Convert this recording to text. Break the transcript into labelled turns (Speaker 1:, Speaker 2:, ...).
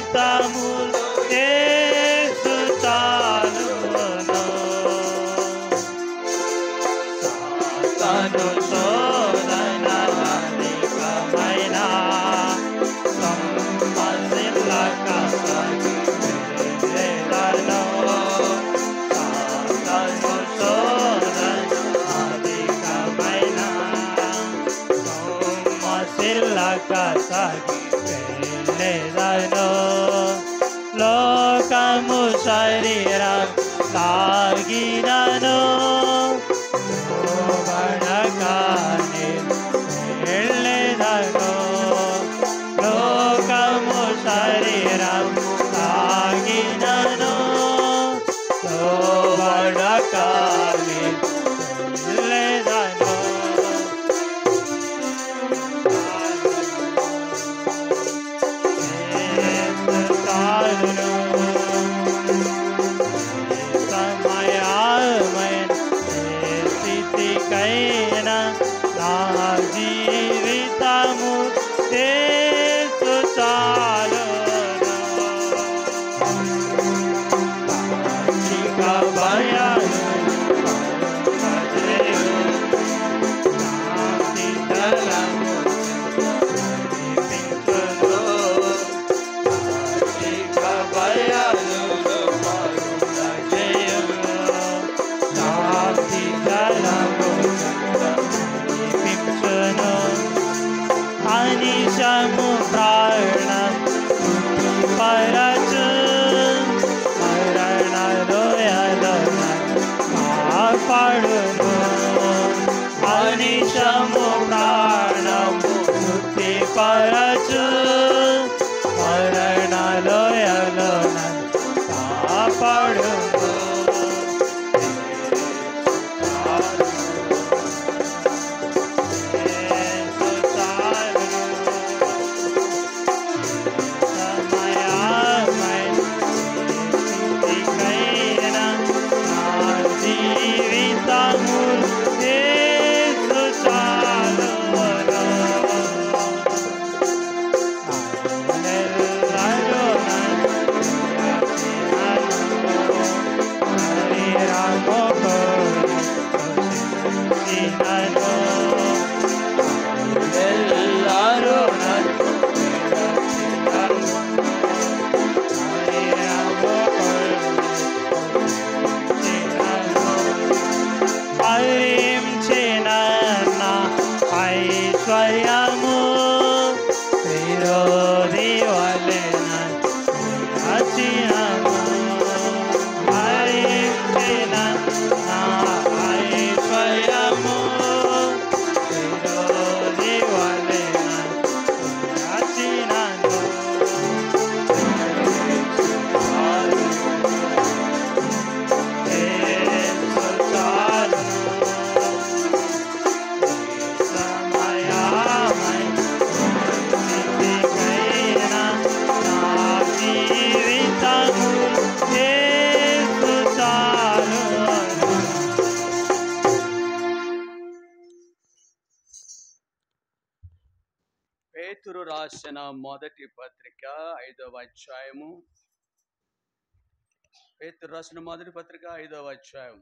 Speaker 1: జీవితము యేసు చాలును. సాతాను శోధన అధికమైన సమ్మసిల్లక సాగిపోయేదను. సాతాను శోధన అధికమైన సమ్మసిల్లక సాగిపోయేదను. లోకము శరీరం తాగినను లోబడగానే వెళ్ళెదను. లోకము శరీరం తాగినను లోబడగానే వెళ్ళెదను. సమయమైన స్థితికైనా నా జీవితము యేసు చాలును. పాక్షిక భయాలు శాంతి జలము నడిపించును. పాక్షిక భయాలు శాంతి జలము నడిపించును. అనిశము ప్రాణం పరచు మరణ లోయలో కాపాడును. అనిశము ప్రాణం ముక్తి పరచు మరణ లోయలో కాపాడును. ఐశ్వర్యము విరోధి వలెన అచినము. హరించిన నా ఐశ్వర్యము విరోధి వలెన అచినను.
Speaker 2: పేతురు రాసిన మొదటి పత్రిక 5వ అధ్యాయము. పేతురు రాసిన మొదటి పత్రిక 5వ అధ్యాయం